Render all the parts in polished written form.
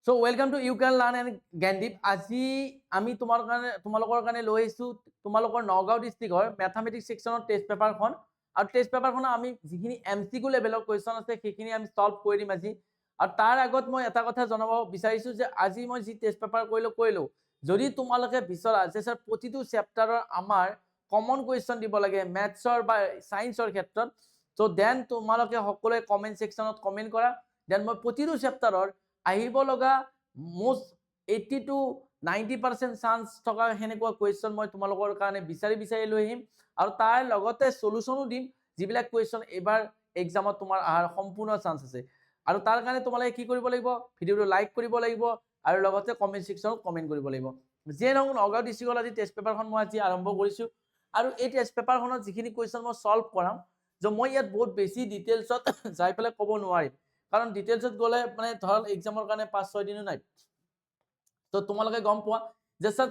So welcome to you can learn and Gyandeep. আজি আমি তোমালোকৰ কাৰণে লৈ আহিছোঁ তোমালোকৰ নগাঁও ডিষ্ট্ৰিক্টৰ মেথামেটিক্স ছেকশ্যনৰ টেষ্ট পেপাৰখন। আৰু টেষ্ট পেপাৰখনৰ আমি যিখিনি MCQ লেভেলৰ কুৱেশ্যন আছে সেইখিনি আমি সলভ কৰি দিম আজি। আৰু তাৰ আগত মই এটা কথা জনাব বিচাৰিছোঁ যে আজি মই যি টেষ্ট পেপাৰ কৰিলোঁ যদি তোমালোকে বিচৰা যে স্যাৰ প্ৰতিটো চেপ্টাৰৰ আমাৰ কমন কুৱেশ্যন দিব লাগে মেথছৰ বা সায়েন্সৰ ক্ষেত্ৰত, সো দেন তোমালোকে সকলোৱে কমেন্ট ছেকশ্যনত কমেন্ট কৰা। দেন মই প্ৰতিটো চেপ্টাৰৰ আহিব লগা মোষ্ট 80 to 90% চান্স থকা হেনেকুৱা কুৱেশ্যন মই তোমালোকৰ কাৰণে বিচাৰি লৈ আহিম। আৰু তাৰ লগতে সলিউশনো দিম যিবিলাক কুৱেশ্যন এবাৰ এক্সামত তোমাৰ আহাৰ সম্পূৰ্ণ চান্স আছে। আৰু তাৰ কাৰণে তোমালোকে কি কৰিব লাগিব, ভিডিওটো লাইক কৰিব লাগিব আৰু লগতে কমেন্ট ছেকশ্যনত কমেন্ট কৰিব লাগিব। যে নহওক নগাঁও ডিষ্ট্ৰিক্টৰ আজি টেষ্ট পেপাৰখন মই আজি আৰম্ভ কৰিছোঁ। আৰু এই টেষ্ট পেপাৰখনত যিখিনি কুৱেশ্যন মই সলভ কৰাম, যে মই ইয়াত বহুত বেছি ডিটেইলছত যাই পেলাই ক'ব নোৱাৰিম, কাৰণ ডিটেইলছত গ'লে মানে ধৰক এক্সামৰ কাৰণে 5-6 দিনো নাই। তো তোমালোকে গম পোৱা যে স্যাৰ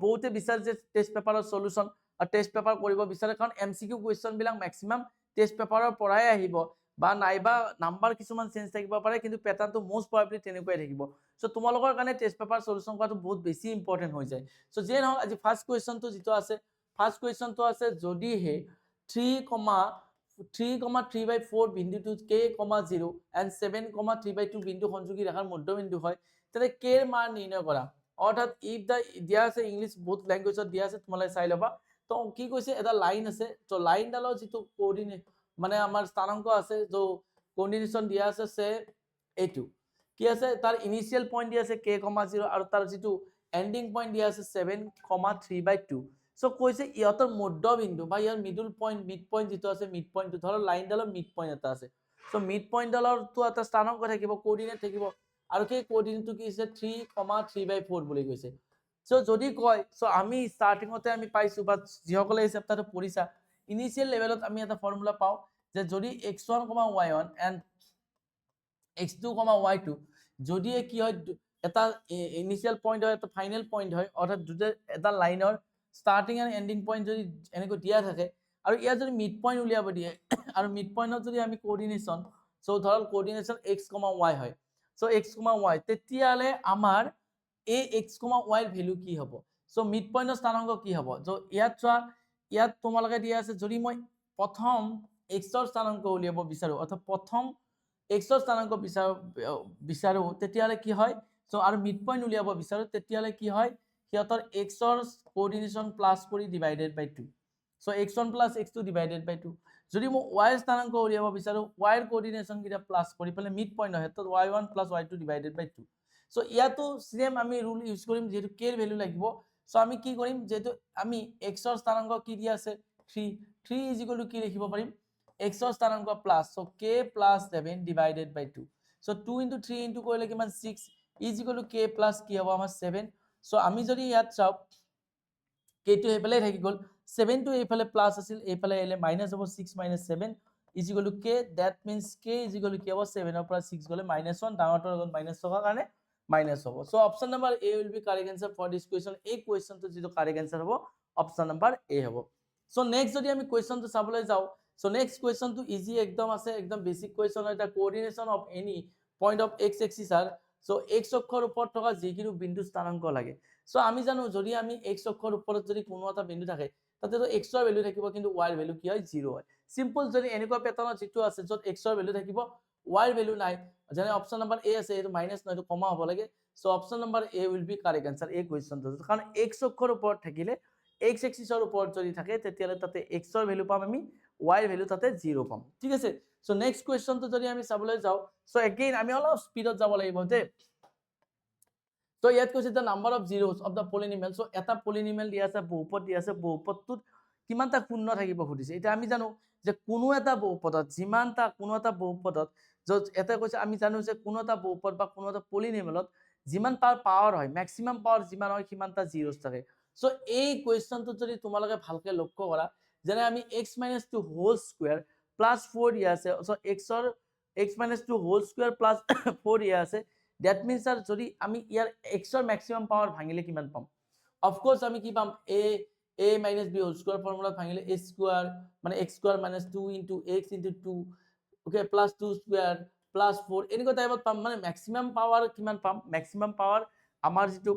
বহুতে বিচাৰে যে টেষ্ট পেপাৰৰ সলিউশন আৰু টেষ্ট পেপাৰ কৰিব বিচাৰে, কাৰণ MCQ কুৱেশ্যন বিলাক ম্যাক্সিমাম টেষ্ট পেপাৰৰ পৰাই আহিব বা নাইবা নাম্বাৰ কিছুমান চেঞ্জ থাকিব পাৰে, কিন্তু প্যাটাৰ্নটো মোষ্ট প্ৰবাবলি তেনেকুৱাই থাকিব। সো তোমালোকৰ কাৰণে টেষ্ট পেপাৰ সলিউশন কৰাটো বহুত বেছি ইম্পৰ্টেন্ট হৈ যায়। সো যে নহওক আজি ফাৰ্স্ট কুৱেশ্যনটো যিটো আছে, ফাৰ্স্ট কুৱেশ্যনটো আছে যদিহে 3,3/4 বিন্দুটো k,0 and 7,3/2 বিন্দু সংযোগী ৰেখাৰ মধ্যবিন্দু হয়, তাহলে k এর মান নির্ণয় করা। অর্থাৎ ইফ দা দিয়া আছে ইংলিশ বহুত ল্যাঙ্গুয়েজত দিয়া আছে, তোমালোকে চাই লবা। তো কি কৈছে এটা লাইন আছে, তো লাইনডালৰ যিটো কোঅৰ্ডিনেট মানে আমাৰ স্থানাঙ্ক আছে, তো কোঅৰ্ডিনেশন দিয়া আছে সে এইটো কি আছে, তাৰ ইনিশিয়াল পয়েন্ট দিয়া আছে k,0 আৰু তাৰ যিটো এন্ডিং পয়েন্ট দিয়া আছে 7,3/2। সো কৈছে ইহতৰ মধ্যবিন্দু বা ইয়াৰ মিডল পয়েন্ট মিড পয়েন্ট যিটো আছে, মিড পয়েন্টটো ধৰ লাইনডালৰ মিড পয়েন্ট এটা আছে। সো মিড পয়েন্টডালৰটো এটা স্থানাঙ্ক থাকিব, কোঅৰ্ডিনেট থাকিব, আৰু সেই কোঅৰ্ডিনেটটো কি আছে 3,3/4 বুলি কৈছে। সো যদি কয়, সো আমি স্টার্টিংতে আমি পাইছো বা যিসকলে এই চেপ্টাৰটো পঢ়িছা ইনিশিয়াল লেভেলত আমি এটা ফৰ্মুলা পাও যে যদি x1, y1 and x2, y2 যদি কি হয় এটা ইনিশিয়াল পয়েন্ট হয়, এটা ফাইনাল পয়েন্ট হয়, অর্থাৎ দুটা এটা লাইনৰ স্টাৰ্টিং এন্ড এন্ডিং পয়েন্ট যদি এনেকৈ দিয়া থাকে আৰু ইয়াৰ যদি মিড পয়েন্ট উলিয়াব দিয়ে আৰু মিড পয়েন্টত যদি আমি কোঅৰ্ডিনেশন, সো ধৰ কোঅৰ্ডিনেশন x, y হয়, সো x, y তেতিয়ালে আমাৰ এই x, y এৰ ভ্যালু কি হ'ব, সো মিড পয়েন্টৰ স্থানাঙ্ক কি হ'ব। সো ইয়াত চোৱা, ইয়াত তোমালোকে দিয়া আছে যদি মই প্ৰথম x ৰ স্থানাঙ্ক উলিয়াব বিচাৰো, অৰ্থাৎ প্ৰথম x ৰ স্থানাঙ্ক বিচাৰো তেতিয়ালে কি হয়, সো আৰু মিড পয়েন্ট উলিয়াব বিচাৰো তেতিয়ালে কি হয়, সিহঁতৰ x ৰ কোঅৰ্ডিনেশন প্লাস কৰি divided by 2। So x1 plus x2 divided by 2। যদি মই y এর স্থানাঙ্ক উলিয়াব বিচাৰো, y এৰ কোঅৰ্ডিনেশন কিটা প্লাস কৰি পেলে মিড পয়েন্ট হয়, তো y1 plus y2 divided by 2। So ইয়াতো সেম আমি রুল ইউজ কৰিম, যেহেতু k এৰ ভ্যালু লাগিব। সো আমি কি কৰিম, যেহেতু আমি x ৰ স্থানাঙ্ক কি দিয়া আছে 3 is equal to কি লিখিব পাৰিম, x ৰ স্থানাঙ্ক plus, so k plus 7 divided by 2। So 2 into 3 into কৰিলে কিমান 6 is equal to k plus কি হ'ব আমাৰ 7। সো আমি যদি ইয়াত চাও k টো এইফালে থাকি গল, 7 টো এইফালে প্লাস আছিল, এইফালে এলে মাইনাস হ'ব, 6 minus 7 is equal to k। that means k is equal to কি হ'ব, 7 ৰ পৰা 6 গলে -1, ডাঙৰটোৰ আগত মাইনাস থকাৰ কাৰণে মাইনাস হ'ব। So option number A will be correct answer for this question। এই কোৱেশ্চনটো যিটো কাৰেক্ট আনসাৰ হ'ব অপশন নাম্বাৰ A হ'ব। সো নেক্সট যদি আমি কোৱেশ্চনটো চাবলৈ যাও, সো নেক্সট কোৱেশ্চনটো ইজি একদম আছে, একদম বেসিক কোৱেশ্চন এটা coordination of any point of x axis আৰ, সো x অক্ষৰ ওপৰত থকা যিকোনো বিন্দু স্থানাঙ্ক লাগে। সো আমি জানো যদি আমি x অক্ষৰ ওপৰত যদি কোনো এটা বিন্দু থাকে তাতে তো x ৰ ভ্যালু থাকিব, কিন্তু y ৰ ভ্যালু কি হয় 0 হয়। সিম্পল যদি এনেকুৱা প্যাটাৰ্নত যেটো আছে যত x ৰ ভ্যালু থাকিব y ৰ ভ্যালু নাই, যেনে অপশন নাম্বার A আছে, এটো মাইনাস নয়, এটো কমা হ'ব লাগে। So option number A will be correct answer এই কোৱেশ্চনটো, কাৰণ x অক্ষৰ ওপৰত থাকিলে x এক্সিসৰ ওপৰত যদি থাকে তেতিয়ালে তাতে x ৰ ভ্যালু পাম আমি, y ৰ ভ্যালু তাতে 0 পাম। ঠিক আছে। সো নেক্সট কোৱেশ্চনটো যদি আমি চাবলৈ যাও, সো এগেইন আমি অলপ স্পিডত যাব লাগিব যে, তো ইয়াত কৈছে the number of zeros of the polynomial। So এটা polynomial দিয়া আছে, বহুপদ দিয়া আছে, বহুপদটোত কিমানটা শূন্য থাকিব সুধিছে। এটা আমি জানো যে কোনো এটা বহুপদত যিমানটা কোনো এটা বহুপদত যত এটা কৈছে আমি জানো যে কোনো এটা বহুপদ বা কোনো এটা পলিনোমিয়ালত যিমান তাৰ পাৱাৰ হয়, ম্যাক্সিমাম পাৱাৰ যিমান হয় সিমানটা জিৰোস থাকে। সো এই কোৱেশ্চনটো যদি তোমালোকে ভালকে লক্ষ্য কৰা, যেনে আমি x - 2 হোল স্কয়ার প্লাস 4 দিয়া আছে, so x - 2 whole square plus 4 দিয়া আছে। that means আর যদি আমি ইয়াৰ x ৰ ম্যাক্সিমাম পাৱাৰ ভাঙিলে কিমান পাম, অফ কোর্স আমি কি পাম, a minus b whole square formula ভাঙিলে a স্কয়ার মানে x square minus 2 into x into 2 okay plus 2 square plus 4 এনেকুৱা টাইপত পাম মানে মেক্সিমাম পাৱাৰ কিমান পাম মেক্সিমাম পাৱাৰ আমাৰ যিটো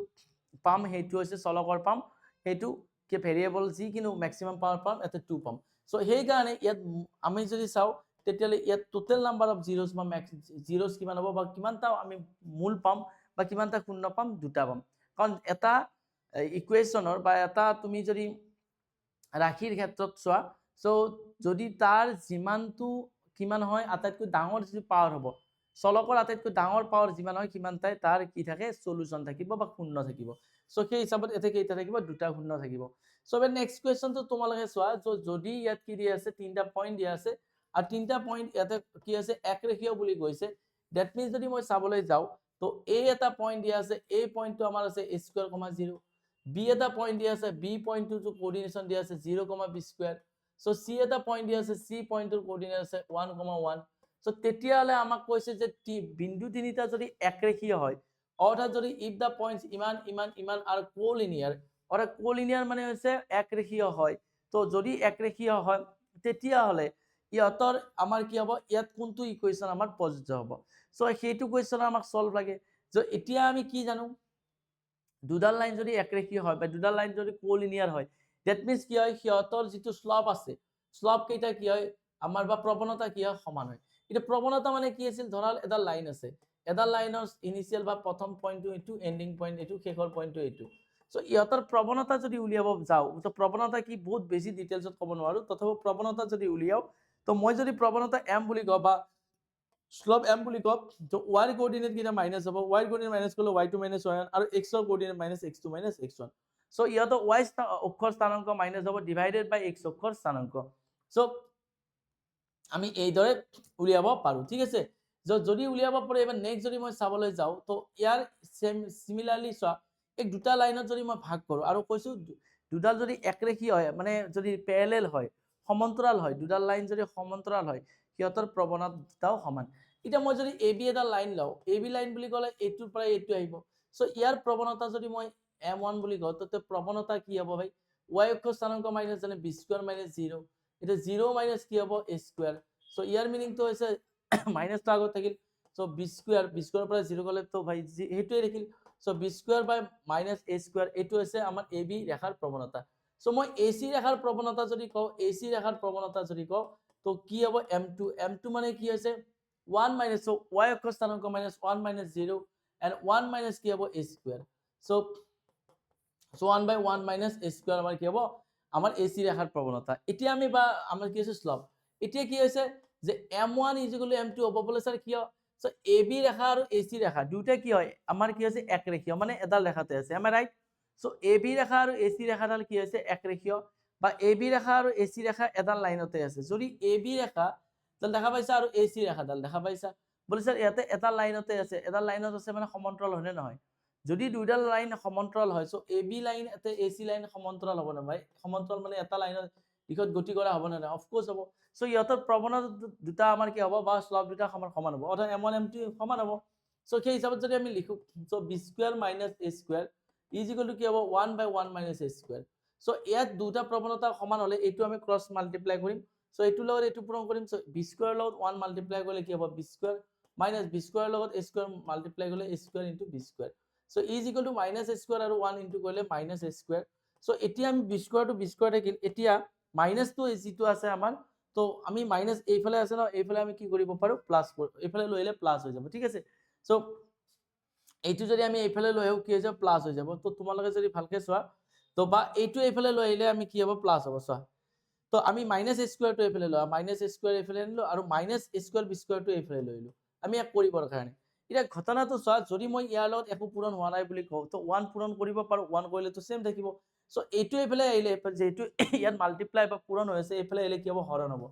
পাম সেইটো হৈছে চলকৰ পাম সেইটো কি ভেৰিয়েবল যিকিনো মেক্সিমাম পাৱাৰ পাম এতে 2 পাম সো সেই কাৰণে ইয়াত আমি যদি চাও তেতিয়ালে ইয়াত টোটাল নাম্বাৰ অফ জিৰোস বা জিৰোস কিমান হ'ব বা কিমানটা আমি মূল পাম বা কিমানটা শূন্য পাম দুটা পাম কাৰণ এটা ইকুৱেশ্যনৰ বা এটা তুমি যদি ৰাশিৰ ক্ষেত্ৰত চোৱা সো যদি তাৰ যিমানটো কিমান হয় আটাইতকৈ ডাঙৰ যি পাৱাৰ হ'ব চলকৰ আটাইতকৈ ডাঙৰ পাৱাৰ যিমান হয় কিমানটাই তাৰ কি থাকে সলিউশন থাকিব বা শূন্য থাকিব সো সেই হিচাপত এতে কেইটা থাকিব দুটা শূন্য থাকিব সো নেক্সট কোৱেশ্চনটো তোমালোকে চোৱা যদি ইয়াত কি দিয়া আছে তিনটা পইণ্ট দিয়া আছে আৰু তিনটা পইণ্ট ইয়াতে কি আছে একৰেখীয় বুলি কৈছে দ্যাট মিন্স যদি মই চাবলৈ যাও তো এ এটা পইণ্ট দিয়া আছে এই পইণ্টটো আমাৰ আছে a স্কয়াৰ, 0 বি এটা পইণ্ট দিয়া আছে বি পইণ্টটো যে কোঅৰ্ডিনেশন দিয়া আছে 0, b স্কয়াৰ সো সি এটা পইণ্ট দিয়া আছে সি পইণ্টৰ কোঅৰ্ডিনেট আছে 1, 1 সো তেতিয়ালে আমাক কৈছে যে বিন্দু তিনিটা যদি একৰেখীয় হয় অৰ্থাৎ যদি ইফ দা পইণ্টস ইমান আর কোলিনিয়ার অর্থাৎ কোলিনিয়ার মানে হচ্ছে একরেখীয় হয় তো যদি একরেখীয় হয় তেতিয়া হলে ইহতৰ আমাৰ কি হ'ব ইয়াত কোনটো ইকুৱেশ্যন আমাৰ প্ৰযোজ্য হ'ব সো সেইটো কোৱেশ্যন আমাক সলভ লাগে যে এতিয়া আমি কি জানো দুডাল লাইন যদি একৰেখীয় হয় বা দুডাল লাইন যদি কোলিনিয়াৰ হয় দ্যাট মিন্স কি হয় সিহতৰ যিটো স্লপ আছে স্লপ কেইটা কি হয় আমাৰ বা প্ৰৱণতা কি হয় সমান হয় এটা প্ৰৱণতা মানে কি আছিল ধৰাল এটা লাইন আছে এটা লাইনৰ ইনিশিয়াল বা প্ৰথম পইণ্টটো এটো এন্ডিং পইণ্ট এটো শেষৰ পইণ্টটো এটো সো ইহতৰ প্ৰৱণতা যদি উলিয়াব যাও তো প্ৰৱণতা কি বহুত বেছি ডিটেইলছত ক'ব নোৱাৰো তথাপি প্ৰৱণতা যদি উলিয়াও তো মই যদি প্ৰৱণতা m বুলি কও বা স্লপ m বুলি কও তো y কোঅৰ্ডিনেট কিটা মাইনাস হ'ব y কোঅৰ্ডিনেট মাইনাস কৰলে y2 - y1 আৰু x ৰ কোঅৰ্ডিনেট -x2 - x1 সো ইহতৰ y অক্ষৰ স্থানাঙ্ক মাইনাস হ'ব ডিভাইডেড বাই x অক্ষৰ স্থানাঙ্ক সো আমি এইদৰে উলিয়াব পাৰো ঠিক আছে যদি উলিয়াব পাৰো এবাৰ নেক্সট যদি মই চাবলৈ যাও তো ইয়াৰ সেম সিমিলাৰলি চোৱা এই দুটা লাইনত যদি মই ভাগ কৰো আৰু কৈছো দুডাল যদি একৰেখীয় হয় মানে যদি প্যাৰেলাল হয় সমান্তৰাল হয় দুডাল লাইন যদি সমান্তৰাল হয় সিহতৰ প্ৰৱণতাও সমান এটা মই যদি ab এটা লাইন লও ab লাইন বুলি কলে এটোৰ পৰা এটো আহিব সো ইয়াৰ প্ৰৱণতা যদি মই m1 বুলি কও তো প্ৰৱণতা কি হ'ব ভাই y অক্ষৰ স্থানাঙ্ক মাইনাস জানে b স্কয়ার - 0 এটা 0 মাইনাস কি হ'ব a square so year meaning তো হৈছে মাইনাস তো আগত থাকিল সো b স্কয়াৰ পৰা 0 গলে তো ভাই হেতুই ৰাখিল so b square by minus a square এটো হৈছে আমাৰ ab ৰেখাৰ প্ৰৱণতা সো মই ac ৰেখাৰ প্ৰৱণতা যদি কও ac ৰেখাৰ প্ৰৱণতা যদি কও তো কি হ'ব m2 মানে কি হৈছে 1 মাইনাস সো y অক্ষৰ স্থানাঙ্ক মাইনাস 1 - 0 and 1 মাইনাস কি হ'ব a square so 1 by 1 minus a square আমাৰ কি হ'ব আমাৰ ac ৰেখাৰ প্ৰৱণতা এতিয়া আমি বা আমাৰ কি আছে স্লপ এতিয়া কি হৈছে যে m1 m2 হ'ব বলে স্যার কি হয় সো ab ৰেখা আৰু ac ৰেখা দুটা কি হয় আমাৰ কি আছে একৰেখীয় মানে এডাল ৰেখাতে আছে am I right so ab ৰেখা আৰু ac ৰেখাডাল কি হৈছে একৰেখীয় বা ab ৰেখা আৰু ac ৰেখা এডাল লাইনতে আছে যদি ab ৰেখা তাহলে দেখা পাইছা আৰু ac ৰেখাডাল দেখা পাইছা বলে স্যাৰ ইয়াতে এটা লাইনতে আছে এডাল লাইনত আছে মানে সমান্তৰাল হয়নে নহয় যদি দুইডাল লাইন সমান্তৰাল হয় সো ab লাইন এতে ac লাইন সমান্তৰাল হ'ব না ভাই সমান্তৰাল মানে এটা লাইনৰ দিশত গতি কৰা হ'ব না অফ কোৰ্স হ'ব সো ইহতৰ প্ৰৱণতা দুটা আমাৰ কি হ'ব বা স্লপ দুটা সমান হ'ব অৰ্থাৎ m1 m2 সমান হ'ব সো সেই হিচাপত যদি আমি লিখো so b square - a square কি হ'ব 1 by 1 minus a square so ইয়াত দুটা প্ৰৱণতা সমান হলে এটো আমি ক্ৰস মাল্টিপ্লাই কৰিম সো এটো লগত এটো পূৰণ কৰিম সো b স্কয়াৰ লগত 1 মাল্টিপ্লাই কৰিলে কি হ'ব b square minus b square লগত a স্কয়াৰ মাল্টিপ্লাই কৰিলে a square into b square so e is equal to minus a square আৰু 1 into কৰিলে minus a square so এতিয়া আমি b square to b square থাকিল এতিয়া minus to যিটো আছে আমাৰ তো আমি minus এইফালে আছে ন এইফালে আমি কি কৰিব পাৰো প্লাস এইফালে লৈলে প্লাস হৈ যাব ঠিক আছে so এইটো যদি আমি এইফালে লৈ আহো কি হৈ যাব প্লাস হৈ যাব তো তোমালোকে যদি ভালকে চোৱা তো বা এইটো এইফালে লৈ আহিলে আমি কি হ'ব প্লাস হ'ব চোৱা তো আমি minus a square to এইফালে লও minus a square এইফালে আনিলো আৰু minus a square b square to এইফালে লৈলো আমি এক কৰিবৰ কাৰণে এটা ঘটনাটো চোৱা যদি মই ইয়াৰ লগত একো পূৰণ হোৱা নাই বুলি কও তো 1 পূৰণ কৰিব পাৰো 1 কৰিলে তো সেম থাকিব সো এইটো এইফালে আহিলে যেটো ইয়াত মাল্টিপ্লাই বা পূৰণ হৈছে এইফালে আহিলে কি হ'ব হৰণ হ'ব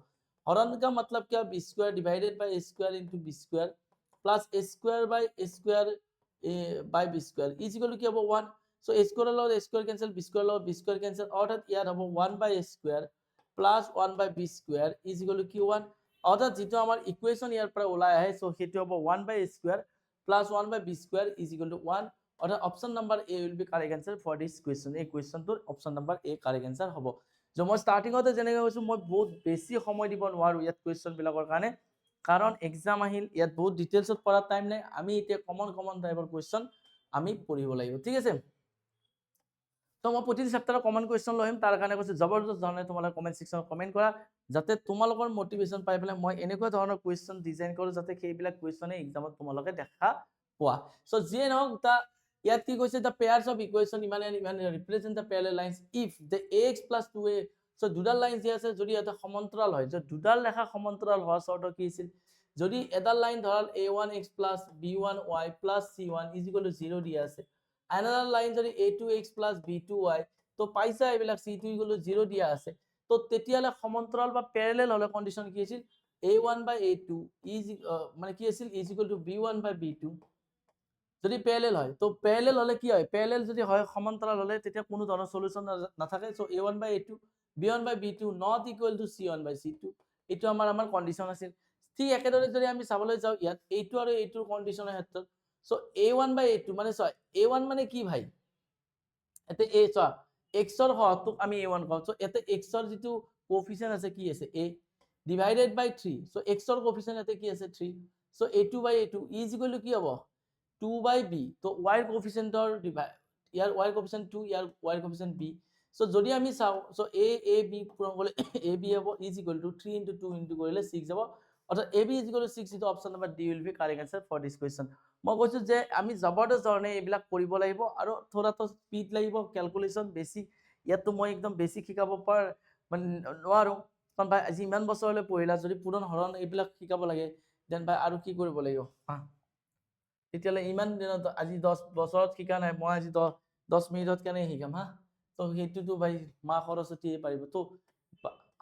হৰণ का मतलब क्या b square divided by a square into b square plus a square by a square by b square is equal to কি হ'ব 1 সো a square লগত a square cancel b square লগত b square cancel অৰ্থাৎ ইয়াত হ'ব 1 by a square plus 1 by b square is equal to q1 অর্থাৎ যেটো আমাৰ ইকুৱেশ্যন ইয়াৰ পৰা ওলাই আহে সো হেতু হ'ব 1 by a square plus 1 by b square is equal to 1 অর্থাৎ option number a will be correct answer for this question এই কোৱেশ্যনটোৰ option number a correct answer হ'ব যে মই ষ্টাৰ্টিংতে যেনেকৈ কৈছো মই বহুত বেছি সময় দিব নোৱাৰো ইয়াত কোৱেশ্যন বিলাকৰ কাৰণে কাৰণ এক্সাম আহিল ইয়াত বহুত ডিটেইলছত পঢ়াৰ টাইম নাই আমি এতিয়া কমন টাইপৰ কোৱেশ্চন আমি পঢ়িব লাগিব ঠিক আছে তো মই প্ৰতিটো চেপ্টাৰৰ কমন কুৱেশ্যন লৈ আহিম তাৰ কাৰণে কৈছোঁ জবৰদস্ত ধৰণে তোমালোকে কমেণ্ট ছেকশ্যনত কমেণ্ট কৰা যাতে তোমালোকৰ মটিভেশ্যন পাই পেলাই মই এনেকুৱা ধৰণৰ কুৱেশ্যন ডিজাইন কৰোঁ যাতে সেইবিলাক কুৱেশ্যনে এক্সামত তোমালোকে দেখা পোৱা চ' যিয়ে নহওক ইয়াত কি কৈছে দ্য পেয়াৰ্স অফ ইকুৱেশ্যন ইমান represent the parallel lines if the ax + 2a চ' দুডাল লাইন যি আছে যদি এটা সমান্তৰাল হয় যে দুডাল ৰেখা সমান্তৰাল হোৱা চৰ্ত কি আছিল যদি এডাল লাইন ধৰাল a1x + b1y + c1 = 0 দিয়া আছে another line যদি a2x + b2y তো পাইছা এইবিলাক c2 = 0 দিয়া আছে তো তেতিয়ালে সমান্তৰাল বা প্যাৰেলাল হলে কন্ডিশন কি আছিল a1/a2 মানে কি আছিল = b1/b2 যদি প্যাৰেলাল হয় তো প্যাৰেলাল হলে কি হয় প্যাৰেলাল যদি হয় সমান্তৰাল হলে তেতিয়া কোনো ধৰণৰ সলিউশন নাথাকে so a1/a2 b1/b2 not equal to c1/c2 এটো আমাৰ কন্ডিশন আছিল ঠিক একেদৰে যদি আমি চাবলৈ যাও ইয়াত a2 আৰু a2 কন্ডিশনৰ ক্ষেত্ৰত সো a1/a2 মানে a1 মানে কি ভাই এতে a x ৰ হৰটোক আমি a1 কওঁ সো এতে x ৰ যেটো কোএফিশিয়েন্ট আছে কি আছে a divided by 3 so x ৰ কোএফিশিয়েন্ট এতে কি আছে 3 সো a2/a2 = কি হ'ব 2/b তো y ৰ কোএফিশিয়েন্টৰ ইয়াৰ y কোএফিশিয়েন্ট 2 ইয়াৰ y কোএফিশিয়েন্ট b সো যদি আমি চাও সো a b পূৰণ কৰিলে a b হ'ব = 3 * 2 * কৰিলে 6 হ'ব অৰ্থাৎ ab = 6 ইটো option number d will be correct answer for this question মই কৈছো যে আমি জবৰদস্ত ধৰণে এইবিলাক কৰিব লাগিব আৰু থোৰাটো স্পিড লাগিব ক্যালকুলেশন বেছি ইয়াতো মই একদম বেছি শিকাব পাৰ মানে নোৱাৰো কাৰণ ভাই আজি ইমান বছৰলৈ পঢ়িলা যদি পূৰণ হৰণ এইবিলাক শিকাব লাগে দেন ভাই আৰু কি কৰিব লাগিব তেতিয়ালে ইমান দিনত আজি 10 বছৰত শিকা নাই মই আজি 10 মিনিটত কেনে শিকাম তো হেতুটো ভাই মা সৰস্বতীয়ে পাৰিব তো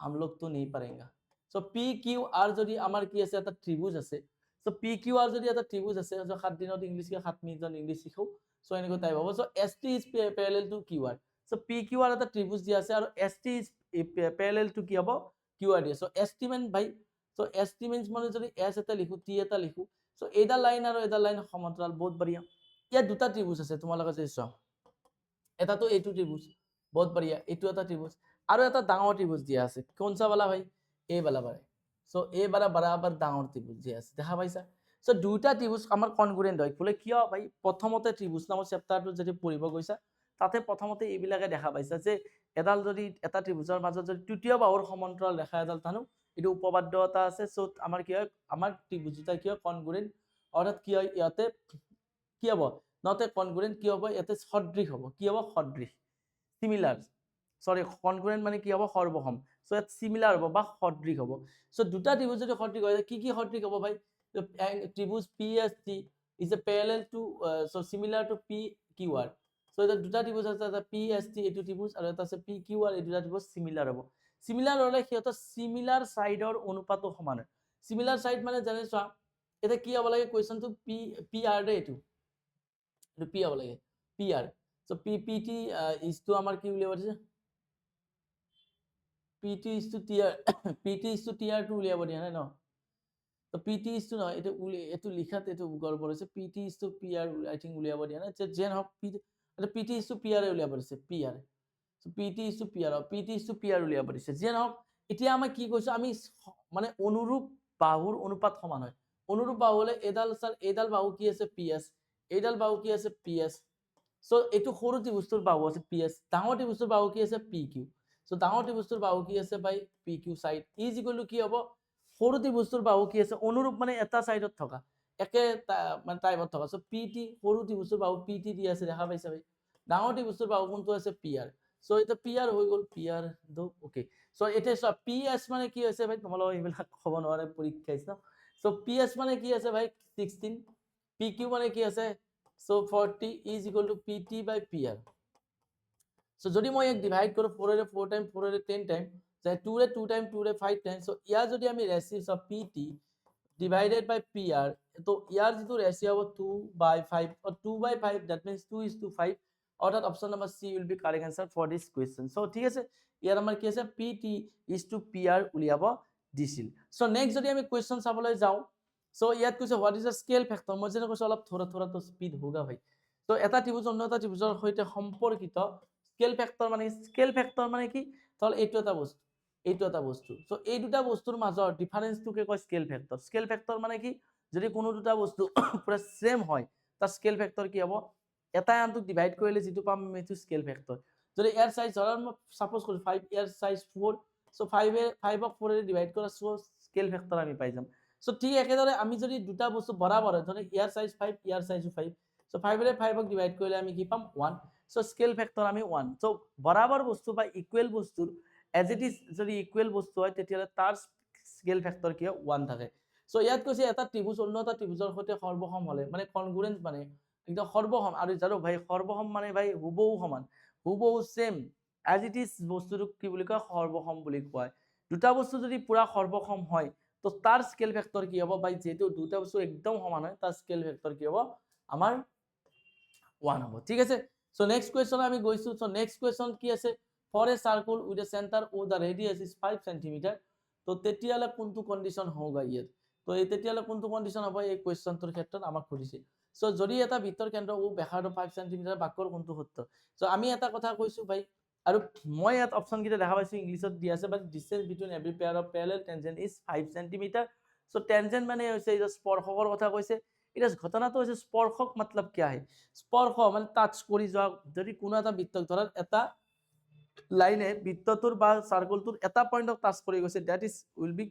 हम लोग तो नहीं पारेंगे सो पी किউ आर যদি আমাৰ কি আছে এটা ত্ৰিভুজ আছে সো পি কিউ আৰ যদি এটা ত্ৰিভুজ আছে সো 7 দিনত ইংলিশ কে 7 মিনিটত ইংলিশ শিকো সো এনেকৈ টাইপ হ'ব so ST is parallel to Q R so P Q R এটা ত্ৰিভুজ দিয়া আছে আৰু এসটি ইজ প্যাৰালাল টু কি হ'ব কিউ আৰ দিয়া সো এসটি মান ভাই সো এসটি মিন্স মানে যদি এস এটা লিখো টি এটা লিখো সো এইডাল লাইন আৰু এইডাল লাইন সমান্তৰাল বহুত বঢ়িয়া ইয়াত দুটা ত্ৰিভুজ আছে তোমালোকে যে চোৱা এটা তো এইটো ত্ৰিভুজ বহুত বঢ়িয়া এইটো এটা ত্ৰিভুজ আৰু এটা ডাঙৰ ত্ৰিভুজ দিয়া আছে কোনসা वाला ভাই এ वाला ভাই সো এ वाला বরাবর ডাঙৰ ত্ৰিভুজ দিয়া আছে দেখা পাইছা সো দুটা ত্ৰিভুজ আমাৰ কনগ্ৰুয়েন্ট হয় বলে কিয় ভাই প্ৰথমতে ত্ৰিভুজ নামৰ চেপ্টাৰটো যদি পঢ়িব গৈছা তাতে প্ৰথমতে এইবিলাকে দেখা পাইছা যে এডাল যদি এটা ত্ৰিভুজৰ মাজত যদি তৃতীয় বাহুৰ সমান্তৰাল ৰেখা এডাল টানো এটো উপপাদ্যতা আছে সো আমাৰ কি হয় আমাৰ ত্ৰিভুজটা কি হয় কনগ্ৰুয়েন্ট অৰ্থাৎ কি হয় ইয়াতে কি হ'ব নতে কনগ্ৰুয়েন্ট কি হ'ব ইয়াতে সদৃশ হ'ব কি হ'ব সদৃশ সিমিলার সরি কনগ্ৰুয়েন্ট মানে কি হ'ব সৰ্বসম সো ইয়াত সিমিলাৰ হ'ব বা সদৃশ হ'ব সো দুটা ত্ৰিভুজ যদি সদৃশ হয় কি সদৃশ হ'ব ভাই ত্ৰিভুজ PST is a parallel to so similar to PQR so এটা দুটা ত্ৰিভুজ আছে এটা PST এটো ত্ৰিভুজ আৰু এটা আছে PQR এই দুটা ত্ৰিভুজ সিমিলাৰ হ'ব সিমিলাৰ হলে সিহঁত সিমিলাৰ সাইডৰ অনুপাতটো সমান হয় সিমিলাৰ সাইড মানে জানে চোৱা এটা কি হ'ব লাগে কোৱেশ্চনটো PR দে এটো পি হ'ব লাগে PR so PPT is to আমাৰ কি উলিয়াব দিছে PT is to TR PT is to TR2 উলিয়াব দিয়া নাই ন তো PT is to নহয় এটো লিখাত এটো গড়বড় হৈছে PT is to PR I think উলিয়াব দিয়া নাই যেন হক PT is to PR উলিয়াব দিছে PR so PT is to PR PT is to PR উলিয়াব দিছে যেন হক এতিয়া আমি কি কৈছো আমি মানে অনুৰূপ বাহুৰ অনুপাত সমান হয় অনুৰূপ বাহু হলে এডাল বাহু কি আছে PS এইডাল বাহু কি আছে PS সো এটো সৰু ত্ৰিভুজৰ বাহু আছে PS ডাঙৰ ত্ৰিভুজৰ বাহু কি আছে PQ সো ডাঙৰ ত্ৰিভুজৰ বাহু কি আছে ভাই PQ side is equal to কি হ'ব সৰু ত্ৰিভুজৰ বাহু কি আছে অনুৰূপ মানে এটা সাইডত থকা একে মানে টাইপত থকা সো PT সৰু ত্ৰিভুজৰ বাহু PT দি আছে দেখা পাইছা ভাই ডাঙৰ ত্ৰিভুজৰ বাহু কোনটো আছে PR সো এটা PR হৈ গল PR দো ওকে সো এটা সব PS মানে কি হৈছে ভাই তোমালোক এইবিলাক খবৰ নোৱাৰে পৰীক্ষা আছে সো PS মানে কি আছে ভাই 16 PQ মানে কি আছে so 40 is equal to PT by PR so যদি মই এক ডিভাইড কৰো 4 ৰে 4 টাইম 4 ৰে 10 টাইম তাই 2 ৰে 2 টাইম 2 ৰে 5 টাইম so ইয়াৰ যদি আমি recipe of PT divided by PR তো ইয়াৰ যেটো ৰেচিপি হ'ব 2/5 or 2/5 that means 2:5 অৰ্থাৎ option number C will be correct answer for this question so ঠিক আছে ইয়াৰ আমাৰ কি আছে PT is to PR উলিয়াব দিছিল so next যদি আমি কোৱেশ্চন চাবলৈ যাও so ইয়াত কৈছে what is the scale factor মই যেনে কৈছো অলপ থোৰা তো স্পিড হোগা ভাই তো এটা ত্ৰিভুজ অন্য এটা ত্ৰিভুজৰ সৈতে সম্পৰ্কিত স্কেল ফ্যাক্টৰ মানে কি তল এইটো এটা বস্তু এইটো এটা বস্তু সো এই দুটা বস্তুৰ মাজৰ ডিফাৰেন্সটোকে কয় স্কেল ফেক্টৰ স্কেল ফেক্টৰ মানে কি যদি কোনো দুটা বস্তু পুৰা সেম হয় তাৰ স্কেল ফেক্টৰ কি হ'ব এটা আনটোক ডিভাইড কৰিলে যেটো পাম এইটো স্কেল ফেক্টৰ যদি ইয়াৰ সাইজ ধৰক মই সাপোজ কৰো 5 ইয়াৰ সাইজ 4 সো 5 এ 5 ক 4 এ ডিভাইড কৰা সো স্কেল ফেক্টৰ আমি পাই যাম সো ঠিক একেদৰে আমি যদি দুটা বস্তু বৰাবৰ হয় ধৰক ইয়াৰ সাইজ 5 ইয়াৰ সাইজও 5 সো 5 এ 5 ক ডিভাইড কৰিলে আমি কি পাম 1 সো স্কেল ফেক্টৰ আমি 1 সো বৰাবৰ বস্তু বা ইকুৱেল বস্তুৰ as it is যদি ইকুৱেল বস্তু হয় তেতিয়ালে তাৰ স্কেল ফেক্টৰ কি 1 থাকে সো ইয়াত কৈছে এটা ত্ৰিভুজ অন্য এটা ত্ৰিভুজৰ সৈতে সৰ্বসম হলে মানে কনগ্ৰুয়েন্ট মানে একদম সৰ্বসম আৰু জানো ভাই সৰ্বসম মানে ভাই হুবহু সমান হুবহু সেম as it is বস্তুটো কি বুলি কয় সৰ্বসম বুলি কয় দুটা বস্তু যদি পুৰা সৰ্বসম হয় তো তাৰ স্কেল ফেক্টৰ কি হ'ব ভাই যেটো দুটা বস্তু একদম সমান হয় তাৰ স্কেল ফেক্টৰ কি হ'ব আমাৰ 1 হ'ব ঠিক আছে সো নেক্সট কোৱেশ্চন আমি গৈছো সো নেক্সট কোৱেশ্চন কি আছে for a circle with a center o the radius is 5 cm তো তেতিয়ালে কোনটো কন্ডিশন হোগা ইয়াত তো এই তেতিয়ালে কোনটো কন্ডিশন হ'ব এই কোৱেশ্চনটোৰ ক্ষেত্ৰত আমাক সুধিছে সো যদি এটা ভিতৰ কেন্দ্ৰ ও ব্যাসাৰ্ধ 5 cm বাক্যৰ কোনটো সত্য সো আমি এটা কথা কৈছো ভাই আৰু মই ইয়াত অপচন কিটা দেখা পাইছো ইংলিছত দি আছে but distance between every pair of parallel tangent is 5 cm so tangent মানে হৈছে এই স্পৰ্শকৰ কথা কৈছে এটা ঘটনাটো হৈছে স্পৰ্শক मतलब क्या है স্পৰ্শ মানে টাচ কৰি যোৱা যদি কোনো এটা বৃত্তক ধৰা এটা লাইনে বৃত্তটোৰ বা সাৰ্কেলটোৰ এটা পয়েন্টক টাচ কৰি গৈছে দ্যাট ইজ উইল বি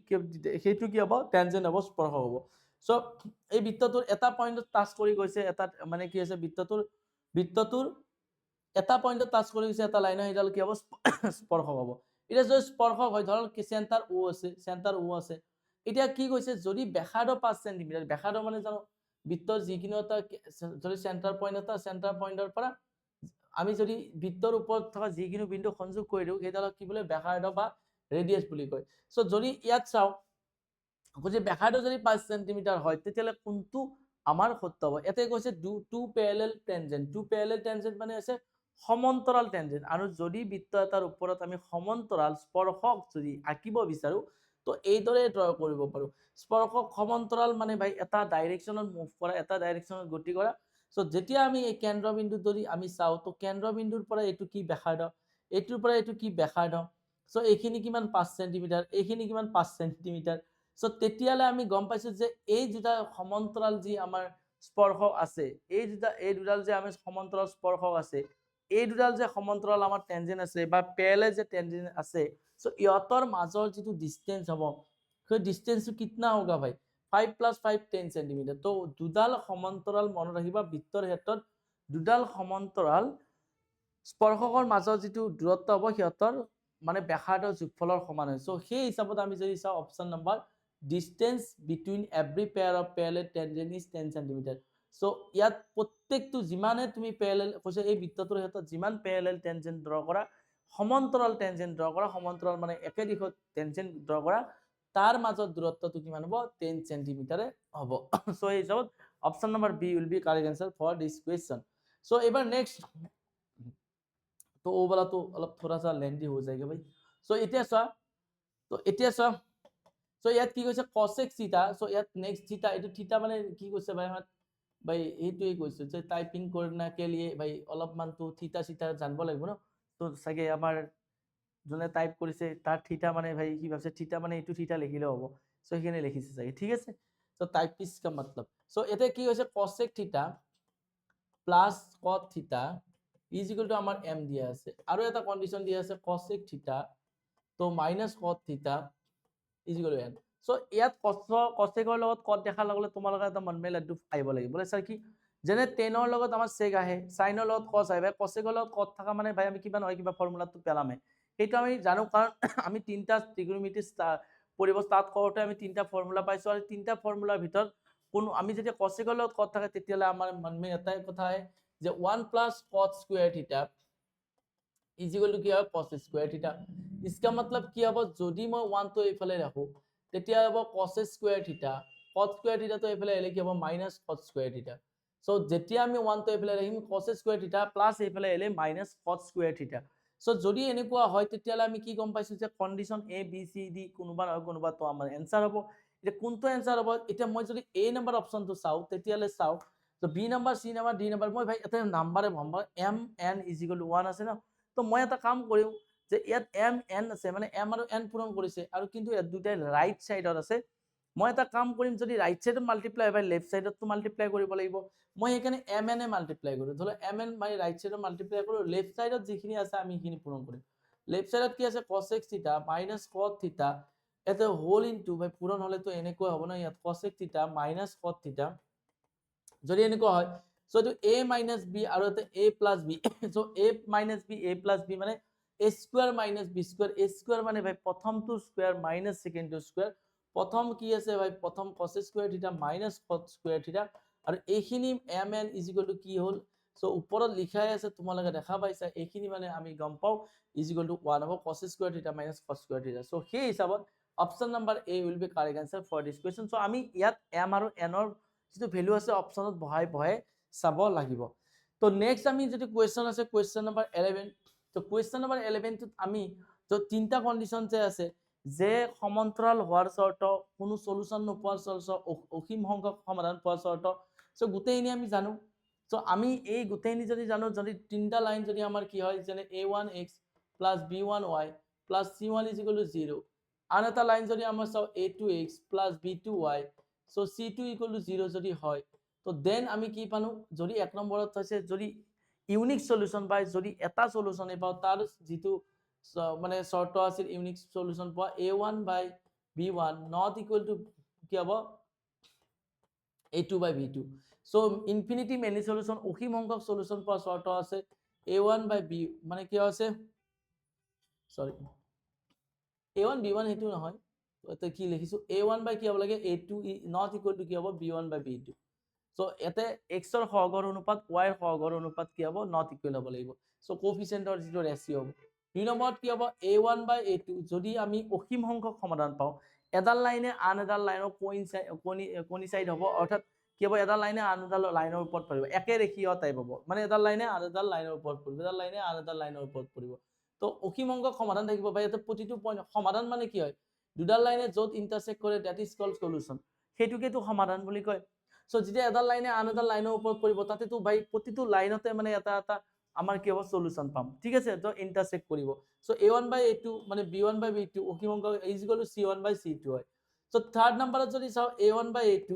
হেতু কি হ'ব টেনজেন্ট হ'ব স্পৰ্শ হ'ব সো এই বৃত্তটোৰ এটা পয়েন্টত টাচ কৰি গৈছে এটা মানে কি আছে বৃত্তটোৰ এটা পয়েন্টত টাচ কৰি গৈছে এটা লাইনৰ এডাল কি হ'ব স্পৰ্শক হ'ব এটা যদি স্পৰ্শক হয় ধৰক কি সেন্টাৰ ও আছে এতিয়া কি কৈছে যদি ব্যাসাৰ্ধ 5 cm ব্যাসাৰ্ধ মানে জানো বৃত্তৰ যিকিনো এটা যদি সেন্টাৰ পয়েন্টৰ পৰা আমি যদি বৃত্তৰ ওপৰত থকা যিকিনো বিন্দু সংযোগ কৰি দিও সেইডালক কি বোলে ব্যাসাৰ্ধ বা ৰেডিয়াস বুলি কয় সো যদি ইয়াত চাও যে ব্যাসাৰ্ধ যদি 5 cm হয় তেতিয়ালে কোনটো আমাৰ সত্য হ'ব এতে কৈছে টু প্যাৰালেল টেনজেন্ট মানে আছে সমান্তৰাল টেনজেন্ট আৰু যদি বৃত্ত এটাৰ ওপৰত আমি সমান্তৰাল স্পৰ্শক যদি আঁকিব বিচাৰো তো এইদৰে ড্ৰ কৰিব পাৰো স্পৰ্শক সমান্তৰাল মানে ভাই এটা ডাইৰেকশনত মুভ কৰা এটা ডাইৰেকশনত গতি কৰা সো যেতিয়া আমি এই কেন্দ্ৰবিন্দু যদি আমি চাও তো কেন্দ্ৰবিন্দুৰ পৰা এটো কি ব্যাসাৰ্ধ এটোৰ পৰা এটো কি ব্যাসাৰ্ধ সো এইখিনি কিমান 5 cm এইখিনি কিমান 5 cm সো তেতিয়ালে আমি গম পাইছো যে এই দুটা সমান্তৰাল যি আমাৰ স্পৰ্শক আছে এই দুডাল যে আমি সমান্তৰাল স্পৰ্শক আছে এই দুডাল যে সমান্তৰাল আমাৰ টেনজেন্ট আছে বা প্যাৰালেল যে টেনজেন্ট আছে সো ইহতৰ মাজৰ যেটো ডিসটেন্স হ'ব সেই ডিসটেন্সটো কিতনা होगा ভাই 5 + 5 10 cm তো দুডাল সমান্তৰাল মনত ৰাখিবা বৃত্তৰ ক্ষেত্ৰত দুডাল সমান্তৰাল স্পৰ্শকৰ মাজৰ যেটো দূৰত্ব হ'ব সিহতৰ মানে ব্যাসাৰ্ধ যোগফলৰ সমান হয় সো সেই হিচাপত আমি যদি চাও option number distance between every pair of parallel tangent is 10 cm so ইয়াত প্ৰত্যেকটো যিমানে তুমি প্যাৰালেল কৈছে এই বৃত্তটোৰ ক্ষেত্ৰত যিমান প্যাৰালেল টেনজেন্ট ড্ৰ কৰা সমান্তৰাল টেনজেন্ট ড্ৰ কৰা সমান্তৰাল মানে একে দিশত টেনজেন্ট ড্ৰ কৰা তাৰ মাজৰ দূৰত্বটো কিমান হ'ব 10 cm হ'ব সো এই হিচাপত option number B will be correct answer for this question so এবাৰ নেক্সট तो वो वाला तो अलग थोड़ा सा लेंथी हो जाएगा भाई सो এতিয়া চোৱা সো ইয়াত কি কৈছে cosec থিটা সো ইয়াত নেক্সট থিটা এটো থিটা মানে কি কৈছে ভাই আমাৰ ভাই এইটোই কৈছে যে টাইপিং কৰনা के लिए ভাই অলপমান তো থিটা থিটা জানব লাগিব ন তো সাগে আমাৰ জনে টাইপ কৰিছে তাৰ থিটা মানে ভাই কি ভাবছে থিটা মানে এটো থিটা লিখিলে হ'ব সো এখানে লিখিছে সাগে ঠিক আছে তো টাইপিস का मतलब সো এতে কি হৈছে cosec থিটা প্লাস cot থিটা ইজ ইকুয়াল টু আমার m দিয়া আছে আৰু এটা কন্ডিশন দিয়া আছে cosec থিটা তো মাইনাস cot থিটা is equal to n so ইয়াত cosecৰ লগত cot দেখাৰ লগলে তোমালোকে এটা মন মেলাটো আইব লাগিব বলে স্যাৰ কি যেনে টেনৰ লগত আমাৰ sec আহে সাইনৰ লগত cos আহে ভাই cosecৰ লগত cot থাকা মানে ভাই আমি কিবা নহয় কিবা ফৰ্মুলাটো পেলামে সেইটো আমি জানো কাৰণ আমি তিনটা ত্ৰিকোণমিতি পঢ়িব স্টাৰ্ট কৰোতে আমি তিনটা ফৰ্মুলা পাইছো আৰু তিনটা ফৰ্মুলাৰ ভিতৰত কোন আমি যেতিয়া cosecৰ লগত cot থাকে তেতিয়ালে আমাৰ মনমে এটাই কথা আহে যে 1 + cot স্কয়ার থিটা ইজ ইকুয়াল টু কি হয় cos স্কয়ার থিটা इसका मतलब কি হ'ব যদি মই 1 তো এইফালে ৰাখো তেতিয়া হ'ব cos স্কয়ার থিটা cot স্কয়ার থিটা তো এইফালে এলে কি হ'ব মাইনাস cot স্কয়ার থিটা সো যেতিয়া আমি 1 তো এইফালে ৰাখিম cos স্কয়াৰ থিটা প্লাস এইফালে এলে মাইনাস cot স্কয়াৰ থিটা সো যদি এনেকুৱা হয় তেতিয়ালে আমি কি গম পাইছো যে condition a b c d কোনোবা নহয় কোনোবা তো আমাৰ आंसर হ'ব এটা কোনটো आंसर হ'ব এটা মই যদি a নম্বৰ অপচনটো চাও তেতিয়ালে চাও তো b number c number d number মই ভাই এটা নাম্বাৰে ভম্বা m n = 1 আছে না তো মই এটা কাম কৰিম যে ইয়াত এম এন আছে মানে এম আৰু এন পূৰণ কৰিছে আৰু কিন্তু ইয়াত দুটাই ৰাইট সাইডত আছে মই এটা কাম কৰিম যদি ৰাইট সাইডত মাল্টিপ্লাই হয় লেফট সাইডত মাল্টিপ্লাই কৰিব লাগিব মই এখানে এম এন এ মাল্টিপ্লাই কৰো ধৰো এম এন মানে ৰাইট সাইডত মাল্টিপ্লাই কৰো লেফট সাইডত যিখিনি আছে আমি এইখিনি পূৰণ কৰিম লেফট সাইডত কি আছে cos x থিটা মাইনাস cot থিটা এটা হোল ইনটু ভাই পূৰণ হলে তো এনেকৈ হ'ব না ইয়াত cos x থিটা মাইনাস cot থিটা যদি এনেকুৱা হয় সো এটো a minus b আৰু এটা a plus b so a minus b a plus b মানে a square minus b square a square মানে ভাই প্ৰথমটো স্কয়াৰ মাইনাস সেকেন্ডটো স্কয়াৰ প্ৰথম কি আছে ভাই প্ৰথম cos স্কয়াৰ থিটা মাইনাস cot স্কয়াৰ থিটা আৰু এইখিনি mn ইকুয়াল টু কি হ'ল সো ওপৰত লিখাই আছে তোমালোকে দেখা পাইছা এইখিনি মানে আমি গম পাও ইকুয়াল টু 1 হ'ব cos স্কয়ার থিটা মাইনাস cos স্কয়ার থিটা সো সেই হিচাপত option number a will be correct answer for this question so আমি ইয়াত m আৰু n ৰ যেটো ভ্যালু আছে অপশনত বহাই বহাই চাব লাগিব তো নেক্সট আমি যেটো কোৱেশ্চন আছে কোৱেশ্চন নাম্বাৰ 11 তো কোৱেশ্চন নাম্বাৰ 11 ত আমি তো তিনটা কন্ডিশন যে আছে যে সমান্তৰাল হোৱাৰ শৰ্ত কোনো সলিউশন নোপোৱাৰ শৰ্ত অসীম সংখ্যক সমাধান পোৱাৰ শৰ্ত সো গুটেইনি আমি জানো সো আমি এই গুটেইনি যদি জানো যদি তিনটা লাইন যদি আমাৰ কি হয় যেনে a1x + b1y + c1 = 0 আন এটা লাইন যদি আমাৰ চাও a2x + b2y সো c2 = 0 যদি হয় তো দেন আমি কি পানো যদি এক নম্বৰত আছে যদি ইউনিক সলিউশন পাই যদি এটা সলিউশনে পাও তাৰ যেটো মানে শর্ত আছে ইউনিক সলিউশন পাওয়া a1 by b1 not equal to কি হবে a2 by b2 so infinity many solution অসীম সংখ্যক সলিউশন পাওয়া শর্ত আছে a1 by b মানে কি আছে সরি a1 b1 হেতু নহয় তো কি লিখিছো a1 by কি হ'ব লাগে a2 not equal to কি হ'ব b1 by b2 so এতে x ৰ সহগৰ অনুপাত y ৰ সহগৰ অনুপাত কি হ'ব not equal হ'ব লাগিব so coefficient ৰ যেটো ৰেশিও হ'ব দুই নম্বৰত কি হ'ব a1 by a2 যদি আমি অসীম সংখ্যক সমাধান পাও এডাল লাইনে আন এডাল লাইনৰ কোইনসাইড হ'ব অৰ্থাৎ কি হ'ব এডাল লাইনে আন এডাল লাইনৰ ওপৰত পৰিব একে ৰেখীয় টাইপ হ'ব মানে এডাল লাইনে আন এডাল লাইনৰ ওপৰত পৰিব এডাল লাইনে আন এডাল লাইনৰ ওপৰত পৰিব তো অসীম সংখ্যক সমাধান থাকিব ভাই এতে প্ৰতিটো পইণ্ট সমাধান মানে কি হয় দুডাল লাইনে য'ত ইন্টাৰসেক্ট কৰে দ্যাট ইজ কল্ড সলিউশন হেতুকেটো সমাধান বুলি কয় সো যেতিয়া এডাল লাইনে আন এডাল লাইনৰ ওপৰত পৰিব তাতে তো ভাই প্ৰতিটো লাইনতে মানে এটা এটা আমাৰ কি হ'ব সলিউশন পাম ঠিক আছে তো ইন্টাৰসেক্ট কৰিব সো a1 by a2 মানে b1 by b2 অসীম সংখ্যক = c1 by c2 হয় সো থার্ড নাম্বাৰত যদি চাও a1 by a2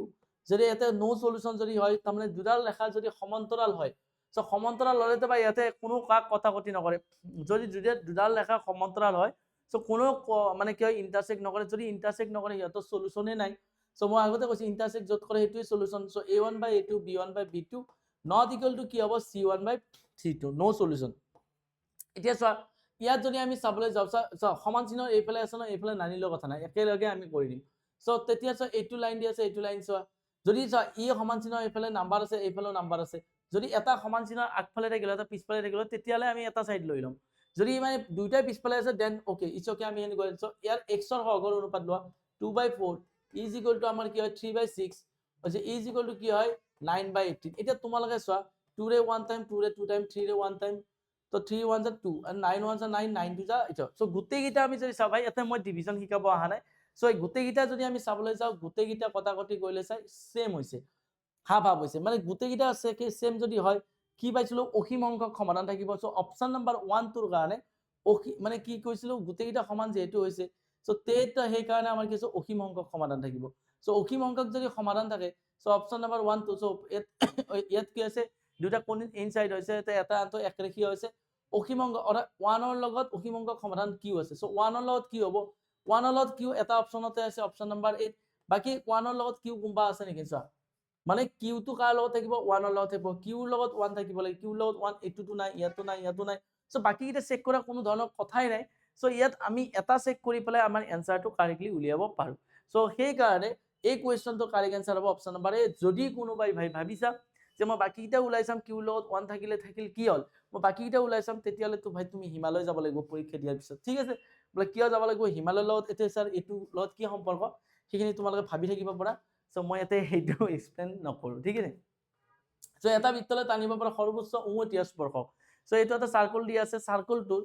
যদি এতে নো সলিউশন যদি হয় তাৰ মানে দুডাল ৰেখা যদি সমান্তৰাল হয় সো সমান্তৰাল হলেতে ভাই ইয়াতে কোনো কাক কথা কতি নকৰে যদি দুডাল ৰেখা সমান্তৰাল হয় সো কোনো মানে কি হয় ইন্টাৰসেক্ট নকৰে যদি ইন্টাৰসেক্ট নকৰে ইয়াতো সলিউশনে নাই সো মই আগতে কৈছি ইন্টাৰসেক্ট যত কৰে হেতুই solution so a1 by a2 b1 by b2 not equal to কি হ'ব c1 by c2 no solution এতিয়া চোৱা ইয়াত যদি আমি চাবলৈ যাও সমান চিহ্ন এইফালে আছে ন এইফালে নানিলেও কথা নাই একেলগে আমি কৰি দিম সো তেতিয়া চোৱা এইটো লাইন দি আছে এইটো লাইন চোৱা যদি চোৱা ই সমান চিহ্ন এইফালে নাম্বাৰ আছে এইফালেও নাম্বাৰ আছে যদি এটা সমান চিহ্ন আগফালে থাকিলে এটা পিছফালে থাকিলে তেতিয়ালে আমি এটা সাইড লৈ লম যদি মানে দুইটাই পিছফালে আছে দেন ওকে ইটস ওকে আমি এনে কৰিম সো ইয়াৰ x ৰ সহগৰ অনুপাত লোৱা 2/4 is equal to আমাৰ কি হয় 3/6 হৈছে is equal to কি হয় 9/18 এতিয়া তোমালোকে চোৱা 2 ৰে 1 টাইম 2 ৰে 2 টাইম 3 ৰে 1 টাইম তো 3 1 2 and 9 1 9 9 2 এটা সো গুটেই গিটা আমি যদি চাও ভাই এতে মই ডিভিজন শিকাব আহা নাই সো এই গুটেই গিটা যদি আমি চাবলৈ যাও গুটেই গিটা কটাকটি কৰিলে চাই সেম হৈছে হাফ হাফ হৈছে মানে গুটেই গিটা আছে কি সেম যদি হয় কি পাইছিলো অসীম সংখ্যক সমাধান থাকিব সো অপশন নাম্বার 1 তোৰ কাৰণে মানে কি কৈছিলো গুটেই গিটা সমান যেহেতু হৈছে সো তেটা সেই কাৰণে আমাৰ কিছু অসীম সংখ্যক সমাধান থাকিব সো অসীম সংখ্যক যদি সমাধান থাকে সো অপশন নাম্বার 1 তো সো ইয়াত কি আছে দুটা কোণ ইনসাইড হৈছে এটা আনটো একৰেখীয় হৈছে অসীম অংক অৰ্থাৎ 1 ৰ লগত অসীম অংক সমাধান কিউ আছে সো 1 ৰ লগত কি হ'ব 1 ৰ লগত কিউ এটা অপশনতে আছে অপশন নাম্বাৰ 8 বাকি 1 ৰ লগত কিউ কোনবা আছে নেকি চোৱা মানে কিউ টু কাৰ লগত থাকিব 1 ৰ লগত থাকিব কিউ লগত 1 থাকিব লাগে কিউ লগত 1 এটো নাই ইয়াতো নাই ইয়াতো নাই সো বাকি এটা চেক কৰা কোনো ধৰণৰ কথাই নাই সো ইয়াত আমি এটা চেক কৰি পেলাই আমাৰ এনসাৰটো কাৰেক্টলি উলিয়াব পাৰো সো সেই কাৰণে এই কোৱেশ্চনটো কাৰেক্ট এনসাৰ হ'ব অপশন নাম্বার 8 যদি কোনোবাই ভাই ভাবিছা যে মই বাকি কিটা উলাই চাম কিউ লগত 1 থাকিলে থাকিল কি হল মই বাকি কিটা উলাই চাম তেতিয়ালে তো ভাই তুমি হিমালয় যাব লাগিব পৰীক্ষা দিয়াৰ পিছত ঠিক আছে বলে কিয় যাব লাগিব হিমালয়ৰ লগত এতে স্যাৰ এটো লগত কি সম্পৰ্ক সেইখিনি তোমালোকে ভাবি থাকিব পৰা সো মই এতে হেইটো এক্সপ্লেইন নকৰো ঠিক আছে সো এটা বৃত্তলৈ টানিব পৰা সৰ্বোচ্চ উমতীয়া স্পৰ্শক সো এইটো এটা সাৰ্কেল দি আছে সাৰ্কেলটো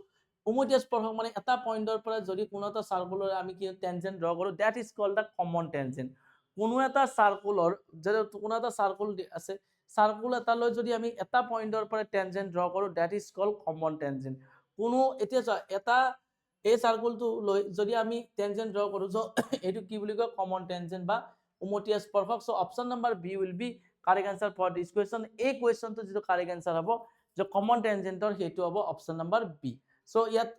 উমতীয়া স্পৰ্শক মানে এটা পয়েন্টৰ পৰা যদি কোনো এটা সাৰ্কেলৰ আমি কি টেনজেন্ট ড্ৰ কৰো that is cold da common tangent কোনো এটা সাৰ্কেলৰ যদি কোনো এটা সাৰ্কেল আছে সাৰ্কেল এটালৈ যদি আমি এটা পয়েন্টৰ পৰা টেনজেন্ট ড্ৰ কৰো that is called common tangent কোনো এতিয়া চোৱা এটা এই চাৰ্কলটো লৈ যদি আমি টেনজেন্ট ড্ৰ কৰো সো এইটো কি বুলি কয় কমন টেনজেন্ট বা উমতীয়া স্পৰ্শক so option number B will be correct answer for this question এই কোৱেশ্চনটো যেটো কাৰেক্ট আনসাৰ হ'ব যে কমন টেনজেন্টৰ হেতু হ'ব অপশন নাম্বাৰ বি সো ইয়াত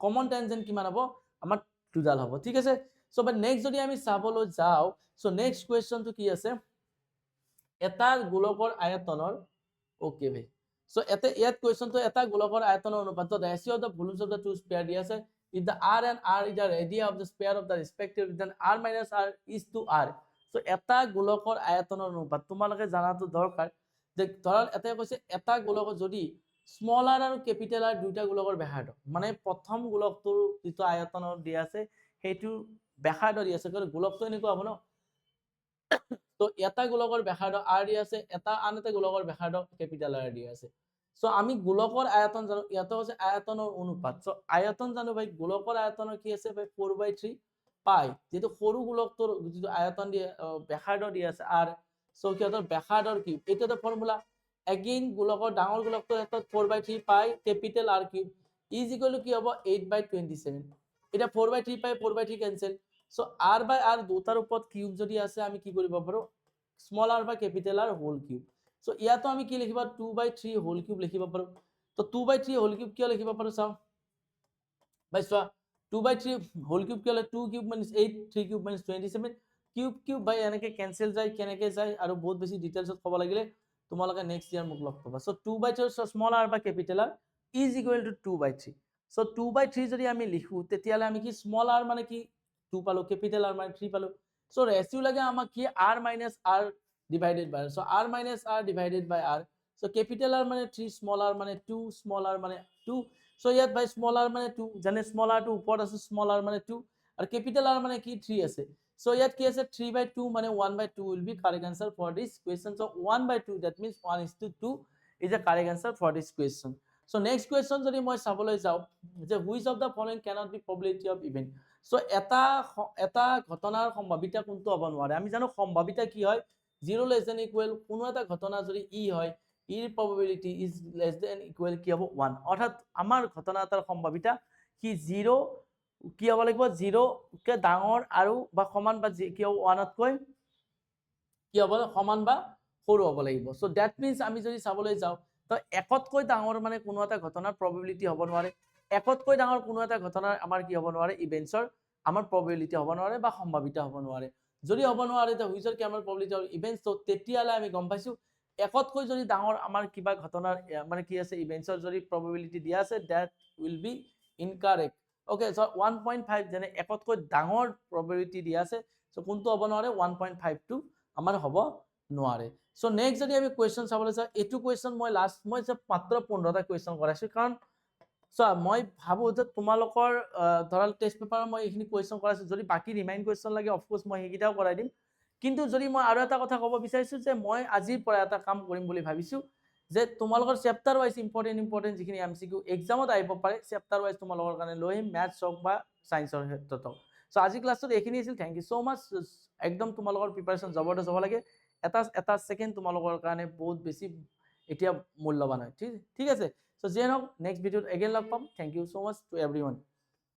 কমন টেনজেন্ট কিমান হ'ব আমাৰ দুডাল হ'ব ঠিক আছে সো বাট নেক্সট যদি আমি চাবলৈ যাও সো নেক্সট কোৱেশ্চনটো কি আছে এটা গোলকৰ আয়তনৰ ওকে ভাই সো ইয়াত কোৱেশ্চনটো এটা গোলকৰ আয়তনৰ অনুপাত ratio of the volumes of the two sphere দি আছে if the r and r is the radii of the sphere of the respective then r minus r is to r so এটা গোলকৰ আয়তনৰ অনুপাত তোমালোকে জানাটো দৰকাৰ যে ধৰা এটা কৈছে এটা গোলকৰ যদি স্মল r আৰু ক্যাপিটাল r দুইটা গোলকৰ ব্যাসাৰ্ধ মানে প্ৰথম গোলকটোৰ যেটো আয়তনৰ দি আছে হেতু ব্যাসাৰ্ধ দি আছে কাৰণ গোলকটো এনেকুৱা হ'ব ন তো এটা গোলকৰ ব্যাসাৰ্ধ r দি আছে এটা আন এটা গোলকৰ ব্যাসাৰ্ধ ক্যাপিটাল r দি আছে সো আমি গোলকৰ আয়তন জানো ইয়াতো আছে আয়তনৰ অনুপাত সো আয়তন জানো ভাই গোলকৰ আয়তনৰ কি আছে ভাই 4/3 পাই যেটো সৰু গোলকটোৰ যেটো আয়তন দিয়ে ব্যাসাৰ্ধ দি আছে r সো কিহতৰ ব্যাসাৰ্ধৰ কি এটাটো ফৰ্মুলা এগেইন গোলকৰ ডাঙৰ গোলকটোৰ এটা 4/3 পাই capital r cube is equal to কি হ'ব 8/27 এটা 4/3 পাই 4/3 cancel so r by r দুটাৰ ওপৰত কিউব যদি আছে আমি কি কৰিব পাৰো স্মল r বা capital r whole cube so ইয়াতো আমি কি লিখিবা 2/3 হোল কিউব লিখিব পাৰো তো 2/3 হোল কিউব কিয় লিখিব পাৰো চাও ভাই চোৱা 2/3 হোল কিউব কি হলে 2 cube minus 8 3 cube minus 27 cube cube ভাই এনেকে ক্যান্সেল যায় কেনেকে যায় আৰু বহুত বেছি ডিটেইলছত ক'ব লাগিলে তোমালোকে নেক্সট ইয়াৰ মোক লগ পাবা সো 2/3 স্মল r বা capital r is equal to 2/3 so 2/3 যদি আমি লিখো তেতিয়ালে আমি কি স্মল r মানে কি 2 পালো ক্যাপিটাল r মানে 3 পালো সো রেশিও লাগে আমাক কি r minus r divided by r so r minus r divided by r so capital R মানে 3 small r মানে 2 small r মানে 2 so ইয়াত by small r মানে 2 জানে small r টো ওপৰত আছে small r মানে 2 আৰু capital R মানে কি 3 আছে so ইয়াত কি আছে 3/2 মানে 1/2 will be correct answer for this question so 1/2 that means 1:2 is the correct answer for this question so next question যদি মই চাবলৈ যাও যে which of the following cannot be probability of event so এটা ঘটনাৰ সম্ভাৱিতা কোনটো হ'ব নোৱাৰে আমি জানো সম্ভাৱিতা কি হয় 0 less than equal কোনো এটা ঘটনা যদি ই হয় ইৰ probability is less than equal কি হ'ব 1 অৰ্থাৎ আমাৰ ঘটনা এটাৰ সম্ভাৱিতা কি 0 কি হ'ব লাগিব 0 কে ডাঙৰ আৰু বা সমান বা কি হ'ব 1 তকৈ কি হ'ব সমান বা সৰু হ'ব লাগিব সো দ্যাট মিন্স আমি যদি চাবলৈ যাও তো একতকৈ ডাঙৰ মানে কোনো এটা ঘটনাৰ probability হ'ব নোৱাৰে একতকৈ ডাঙৰ কোনো এটা ঘটনাৰ আমাৰ কি হ'ব নোৱাৰে ইভেন্টছৰ আমাৰ probability হ'ব নোৱাৰে বা সম্ভাৱিতা হ'ব নোৱাৰে যদি হ'ব নোৱাৰে তে হুইচৰ কি আমাৰ probability অফ ইভেন্টছ তো তেতিয়ালে আমি গম পাইছো একতকৈ যদি ডাঙৰ আমাৰ কিবা ঘটনাৰ মানে কি আছে ইভেন্টছৰ যদি probability দিয়া আছে that will be incorrect okay so 1.5 যেনে একতকৈ ডাঙৰ probability দিয়া আছে so কোনটো হ'ব নোৱাৰে 1.5 টো আমাৰ হ'ব নোৱাৰে সো নেক্সট যদি আমি কোৱেশ্চন চাবলৈ চাও এটো কোৱেশ্চন মই লাষ্ট মই মাত্ৰ 15টা কোৱেশ্চন কৰাইছো কাৰণ সো মই ভাবো যে তোমালোকৰ ধৰাল টেস্ট পেপাৰ মই এইখিনি কোৱেশ্চন কৰাইছো যদি বাকি ৰিমাইন কোৱেশ্চন লাগে অফ কোৰ্স মই হেকিটাও কৰাই দিম কিন্তু যদি মই আৰু এটা কথা ক'ব বিচাৰিছো যে মই আজিৰ পৰা এটা কাম কৰিম বুলি ভাবিছো যে তোমালোকৰ চেপ্টাৰ ওয়াইজ ইম্পৰ্টেন্ট যিখিনি এমসিকিউ এক্সামত আহিব পাৰে চেপ্টাৰ ওয়াইজ তোমালোকৰ কাৰণে লৈ ম্যাথছ হক বা সায়েন্সৰ ক্ষেত্ৰত সো আজি ক্লাছত এইখিনি আছিল থ্যাংক ইউ সো মাচ একদম তোমালোকৰ প্ৰিপাৰেচন জবৰদস্ত হ'ব লাগে এটা সেকেন্ড তোমালোকৰ কাৰণে বহুত বেছি এতিয়া মূল্যবান হয় ঠিক আছে সো যেন নেক্সট ভিডিওত এগেইন লগ পাম থ্যাংক ইউ সো মাচ টু এভৰিওয়ান